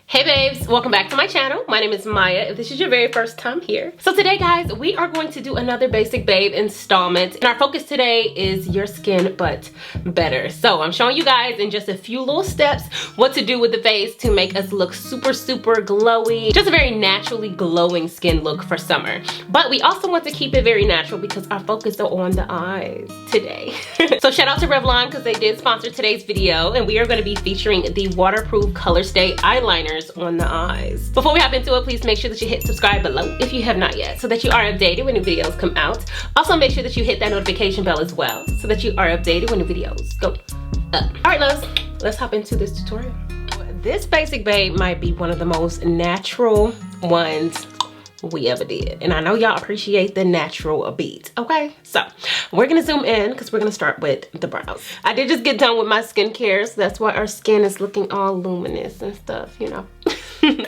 Hey babes, welcome back to my channel. My name is Maya if this is your very first time here. So today guys, we are going to do another basic babe installment, and our focus today is your skin but better. So I'm showing you guys in just a few little steps what to do with the face to make us look super glowy. Just a very naturally glowing skin look for summer. But we also want to keep it very natural because our focus is on the eyes today. So shout out to Revlon because they did sponsor today's video, and we are going to be featuring the waterproof Colorstay Eyeliners on the eyes. Before we hop into it, please make sure that you hit subscribe below if you have not yet, so that you are updated when new videos come out. Also make sure that you hit that notification bell as well, so that you are updated when new videos go up. All right loves, let's hop into this tutorial. This basic babe might be one of the most natural ones we ever did, and I know y'all appreciate the natural beat. Okay, so we're gonna zoom in because we're gonna start with the brows. I did just get done with my skincare, so that's why our skin is looking all luminous and stuff, you know.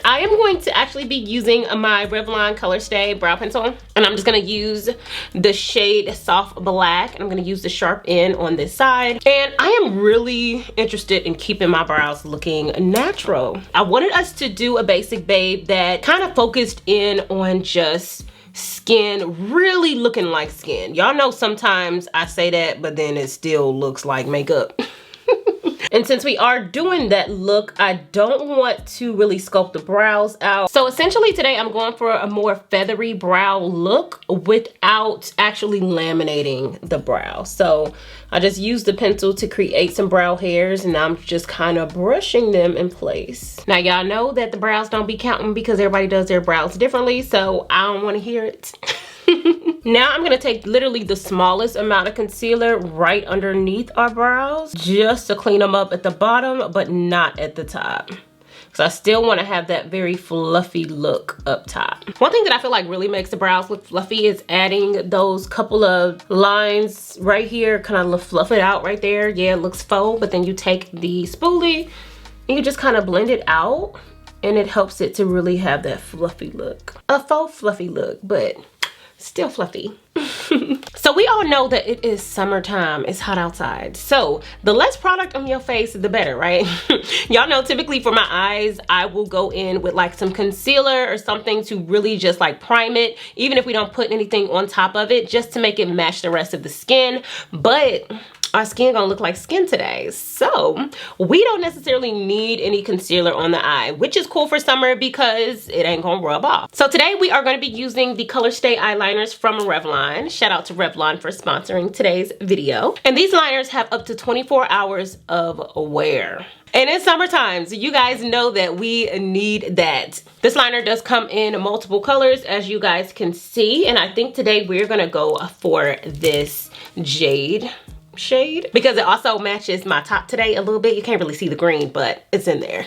I am going to actually be using my Revlon Colorstay brow pencil, and I'm just gonna use the shade Soft Black, and I'm gonna use the sharp end on this side. And I am really interested in keeping my brows looking natural. I wanted us to do a basic babe that kind of focused in on just skin really looking like skin. Y'all know sometimes I say that, but then it still looks like makeup. And since we are doing that look, I don't want to really sculpt the brows out. So essentially today I'm going for a more feathery brow look without actually laminating the brow. So I just used the pencil to create some brow hairs, and I'm just kind of brushing them in place. Now y'all know that the brows don't be counting because everybody does their brows differently, so I don't want to hear it. Now I'm gonna take literally the smallest amount of concealer right underneath our brows just to clean them up at the bottom, but not at the top. Because I still want to have that very fluffy look up top. One thing that I feel like really makes the brows look fluffy is adding those couple of lines right here, kind of fluff it out right there. Yeah, it looks faux, but then you take the spoolie and you just kind of blend it out, and it helps it to really have that fluffy look. A faux fluffy look, but still fluffy. So we all know that it is summertime, it's hot outside. So the less product on your face, the better, right? Y'all know typically for my eyes, I will go in with like some concealer or something to really just like prime it, even if we don't put anything on top of it, just to make it match the rest of the skin. But our skin gonna look like skin today, so we don't necessarily need any concealer on the eye, which is cool for summer because it ain't gonna rub off. So today we are gonna be using the Colorstay Eyeliners from Revlon. Shout out to Revlon for sponsoring today's video. And these liners have up to 24 hours of wear. And it's summertime, so you guys know that we need that. This liner does come in multiple colors, as you guys can see, and I think today we're gonna go for this jade shade because it also matches my top today a little bit. You can't really see the green, but it's in there.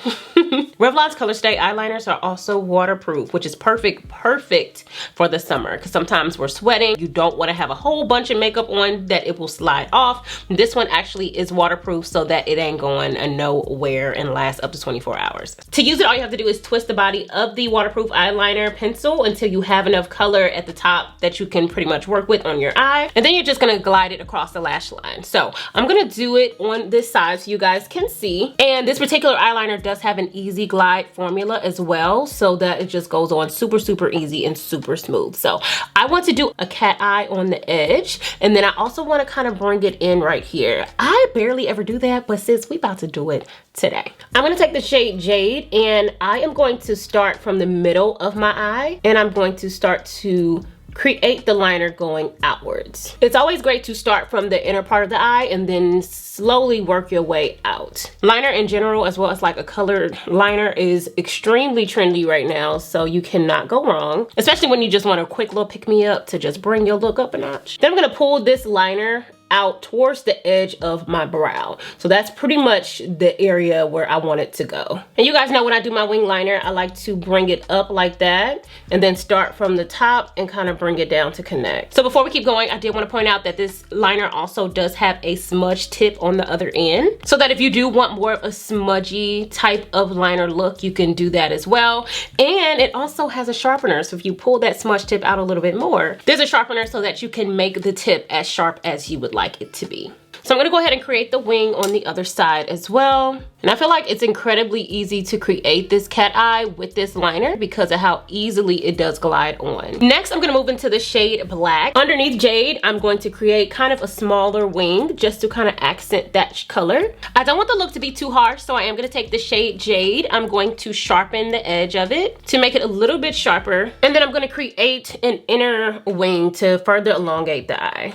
Revlon's Colorstay eyeliners are also waterproof, which is perfect for the summer because sometimes we're sweating. You don't want to have a whole bunch of makeup on that it will slide off. This one actually is waterproof so that it ain't going nowhere and lasts up to 24 hours. To use it, all you have to do is twist the body of the waterproof eyeliner pencil until you have enough color at the top that you can pretty much work with on your eye, and then you're just going to glide it across the lash line. So I'm gonna do it on this side so you guys can see. And this particular eyeliner does have an easy glide formula as well, so that it just goes on super easy and super smooth. So I want to do a cat eye on the edge, and then I also want to kind of bring it in right here. I barely ever do that, but sis, we about to do it today. I'm gonna take the shade Jade, and I am going to start from the middle of my eye, and I'm going to start to create the liner going outwards. It's always great to start from the inner part of the eye and then slowly work your way out. Liner in general, as well as like a colored liner, is extremely trendy right now, so you cannot go wrong, especially when you just want a quick little pick-me-up to just bring your look up a notch. Then I'm gonna pull this liner out towards the edge of my brow. So that's pretty much the area where I want it to go. And you guys know when I do my wing liner, I like to bring it up like that and then start from the top and kind of bring it down to connect. So before we keep going, I did want to point out that this liner also does have a smudge tip on the other end, so that if you do want more of a smudgy type of liner look, you can do that as well. And it also has a sharpener, so if you pull that smudge tip out a little bit more, there's a sharpener so that you can make the tip as sharp as you would like it to be. So I'm gonna go ahead and create the wing on the other side as well. And I feel like it's incredibly easy to create this cat eye with this liner because of how easily it does glide on. Next, I'm gonna move into the shade Black. Underneath Jade, I'm going to create kind of a smaller wing just to kind of accent that color. I don't want the look to be too harsh, so I am gonna take the shade Jade. I'm going to sharpen the edge of it to make it a little bit sharper. And then I'm gonna create an inner wing to further elongate the eye.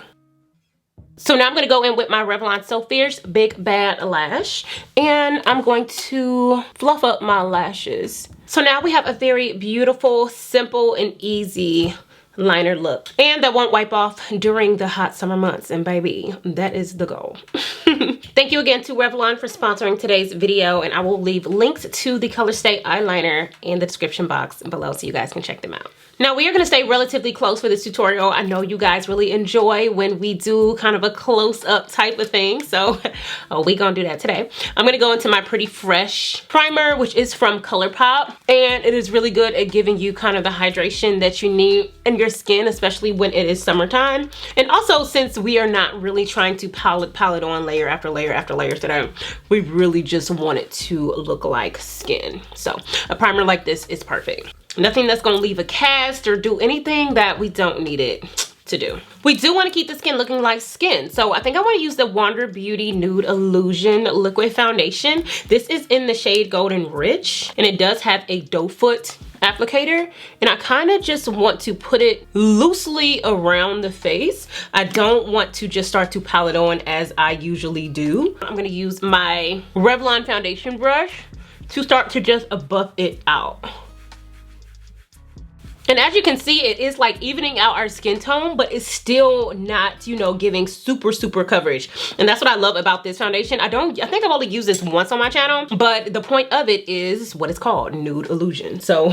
So now I'm gonna go in with my Revlon So Fierce Big Bad Lash, and I'm going to fluff up my lashes. So now we have a very beautiful, simple, and easy liner look, and that won't wipe off during the hot summer months, and baby, that is the goal. Thank you again to Revlon for sponsoring today's video, and I will leave links to the Colorstay eyeliner in the description box below so you guys can check them out. Now we are going to stay relatively close for this tutorial. I know you guys really enjoy when we do kind of a close-up type of thing, so we gonna do that today. I'm going to go into my Pretty Fresh primer, which is from Colourpop, and it is really good at giving you kind of the hydration that you need in your skin, especially when it is summertime. And also, since we are not really trying to palette on layer after layer after layer today, we really just want it to look like skin. So a primer like this is perfect. Nothing that's gonna leave a cast or do anything that we don't need it to do. We do want to keep the skin looking like skin, so I think I want to use the Wander Beauty Nude Illusion Liquid Foundation. This is in the shade Golden Rich, and it does have a doe foot applicator, and I kind of just want to put it loosely around the face. I don't want to just start to palette on as I usually do. I'm going to use my Revlon foundation brush to start to just buff it out. And as you can see, it is like evening out our skin tone, but it's still not, you know, giving super coverage. And that's what I love about this foundation. I think I've only used this once on my channel, but the point of it is what it's called, nude illusion. So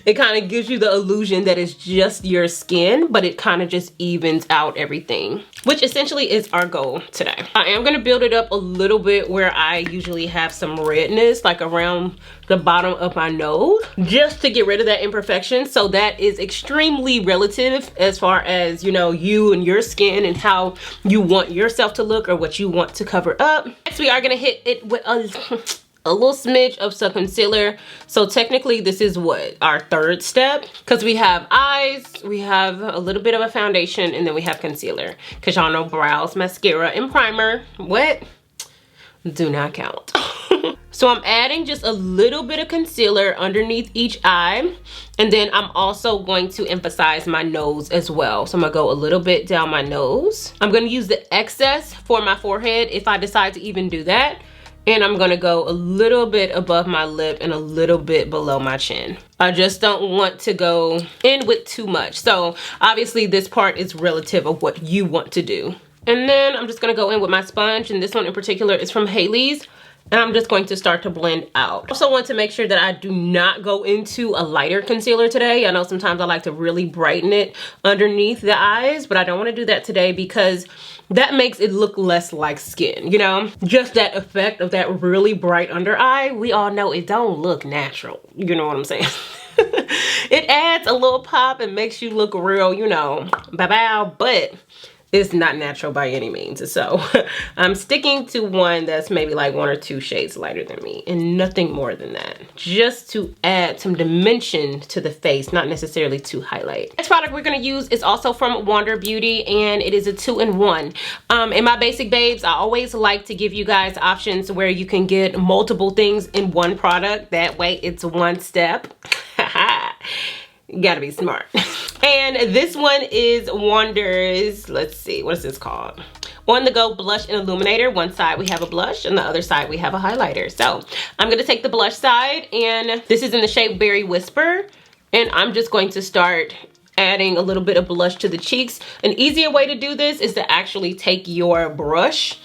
it kind of gives you the illusion that it's just your skin, but it kind of just evens out everything, which essentially is our goal today. I am going to build it up a little bit where I usually have some redness, like around the bottom of my nose, just to get rid of that imperfection. So that is extremely relative as far as, you know, you and your skin and how you want yourself to look or what you want to cover up. Next, we are gonna hit it with a little smidge of some concealer. So technically this is what, our third step, because we have eyes, we have a little bit of a foundation, and then we have concealer, because y'all know brows, mascara, and primer, what, do not count. So I'm adding just a little bit of concealer underneath each eye, and then I'm also going to emphasize my nose as well. So I'm gonna go a little bit down my nose. I'm gonna use the excess for my forehead if I decide to even do that. And I'm gonna go a little bit above my lip and a little bit below my chin. I just don't want to go in with too much. So obviously this part is relative of what you want to do. And then I'm just gonna go in with my sponge, and this one in particular is from Haley's. And I'm just going to start to blend out. I also want to make sure that I do not go into a lighter concealer today. I know sometimes I like to really brighten it underneath the eyes, but I don't want to do that today because that makes it look less like skin, you know? Just that effect of that really bright under eye, we all know it don't look natural. You know what I'm saying? It adds a little pop and makes you look real, you know, bow, but it's not natural by any means. So I'm sticking to one that's maybe like 1 or 2 shades lighter than me, and nothing more than that, just to add some dimension to the face, not necessarily to highlight. Next product we're going to use is also from Wander Beauty, and it is a 2-in-1. In my basic babes, I always like to give you guys options where you can get multiple things in one product. That way it's one step. You gotta be smart. And this one is Wander's, let's see, what is this called? On the Go Blush and Illuminator. One side we have a blush, and the other side we have a highlighter. So I'm gonna take the blush side, and this is in the shade Berry Whisper. And I'm just going to start adding a little bit of blush to the cheeks. An easier way to do this is to actually take your brush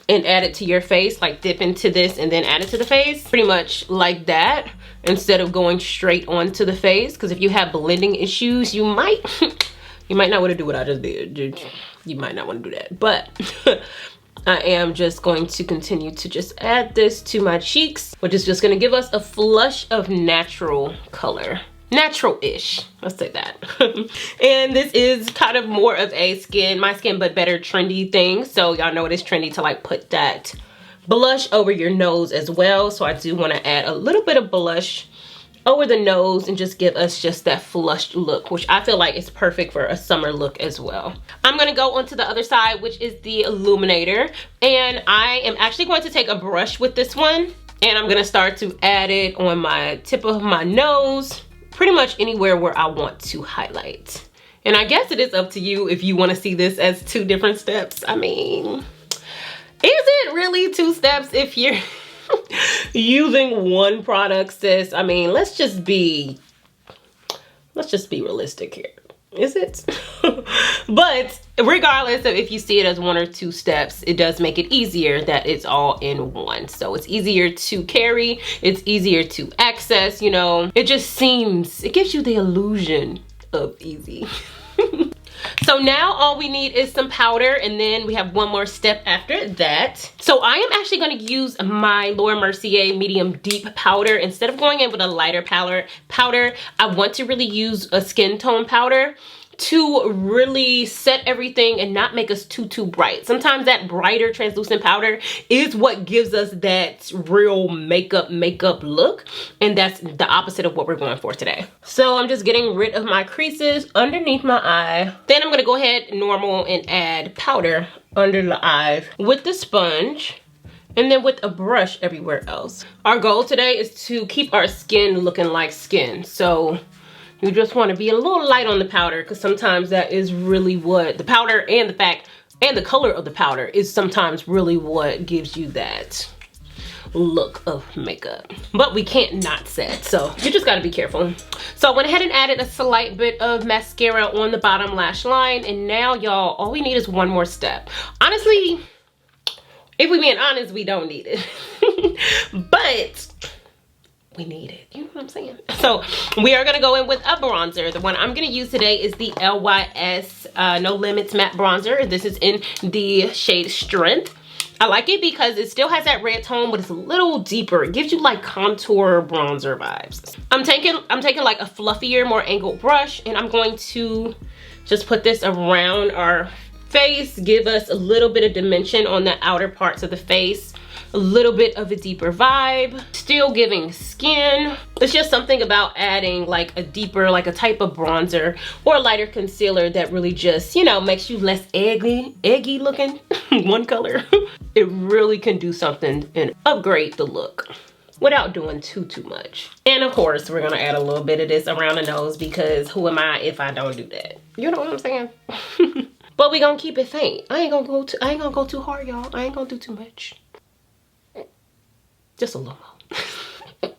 and add it to your face, like dip into this and then add it to the face, pretty much like that, instead of going straight onto the face. Because if you have blending issues, you might not want to do what I just did. You might not want to do that, but I am just going to continue to just add this to my cheeks, which is just going to give us a flush of natural color. natural-ish, let's say that. And this is kind of more of a my skin but better trendy thing. So y'all know it is trendy to like put that blush over your nose as well. So I do want to add a little bit of blush over the nose and just give us just that flushed look, which I feel like is perfect for a summer look as well. I'm gonna go onto the other side, which is the illuminator, and I am actually going to take a brush with this one, and I'm gonna start to add it on my tip of my nose, pretty much anywhere where I want to highlight. And I guess it is up to you if you want to see this as 2 different steps. I mean, is it really 2 steps if you're using one product, sis? I mean, let's just be realistic here. Is it? But regardless of if you see it as 1 or 2 steps, it does make it easier that it's all in one. So it's easier to carry, it's easier to access, you know. It just seems, it gives you the illusion of easy. So now all we need is some powder, and then we have one more step after that. So I am actually going to use my Laura Mercier medium deep powder. Instead of going in with a lighter powder, I want to really use a skin tone powder to really set everything and not make us too bright. Sometimes that brighter translucent powder is what gives us that real makeup look, and that's the opposite of what we're going for today. So I'm just getting rid of my creases underneath my eye. Then I'm gonna go ahead normal and add powder under the eye with the sponge, and then with a brush everywhere else. Our goal today is to keep our skin looking like skin. So you just want to be a little light on the powder, because sometimes that is really what the powder and the color of the powder is sometimes really what gives you that look of makeup. But we can't not set, so you just got to be careful. So I went ahead and added a slight bit of mascara on the bottom lash line, and now y'all, all we need is one more step. Honestly, if we're being honest, we don't need it. But we need it, you know what I'm saying? So we are gonna go in with a bronzer. The one I'm gonna use today is the LYS No Limits Matte Bronzer. This is in the shade Strength. I like it because it still has that red tone, but it's a little deeper. It gives you like contour bronzer vibes. I'm taking like a fluffier, more angled brush, and I'm going to just put this around our face, give us a little bit of dimension on the outer parts of the face, a little bit of a deeper vibe, still giving skin. It's just something about adding like a deeper, like a type of bronzer or a lighter concealer that really just, you know, makes you less eggy looking. One color. It really can do something and upgrade the look without doing too much. And of course, we're gonna add a little bit of this around the nose, because who am I if I don't do that? You know what I'm saying? But we gonna keep it faint. I ain't gonna go too hard, y'all. I ain't gonna do too much. Just a little more.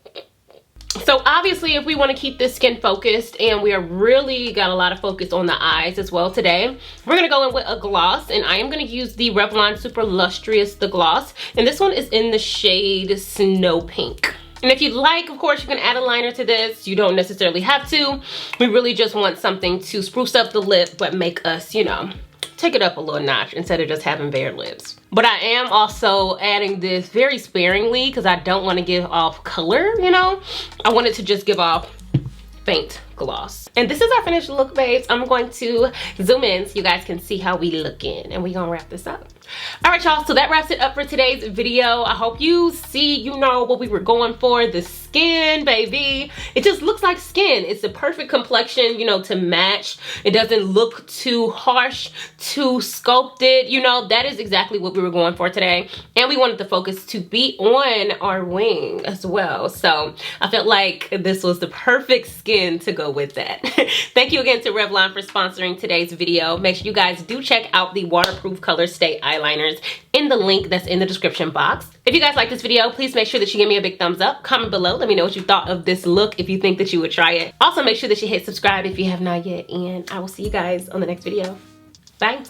So obviously, if we want to keep this skin focused, and we are really got a lot of focus on the eyes as well today, we're going to go in with a gloss, and I am going to use the Revlon Super Lustrous the gloss, and this one is in the shade Snow Pink. And if you'd like, of course, you can add a liner to this. You don't necessarily have to. We really just want something to spruce up the lip, but make us, you know, take it up a little notch instead of just having bare lips. But I am also adding this very sparingly because I don't want to give off color, you know? I want it to just give off faint gloss. And this is our finished look, babes. I'm going to zoom in so you guys can see how we looking, and we're gonna wrap this up. All right, y'all, so that wraps it up for today's video. I hope you see, you know, what we were going for. The skin, baby. It just looks like skin. It's the perfect complexion, you know, to match. It doesn't look too harsh, too sculpted. You know, that is exactly what we were going for today. And we wanted the focus to be on our wing as well. So I felt like this was the perfect skin to go with that. Thank you again to Revlon for sponsoring today's video. Make sure you guys do check out the waterproof Colorstay Eyeliners in the link that's in the description box. If you guys like this video, please make sure that you give me a big thumbs up. Comment below. Let me know what you thought of this look, if you think that you would try it. Also, make sure that you hit subscribe if you have not yet, and I will see you guys on the next video. Bye.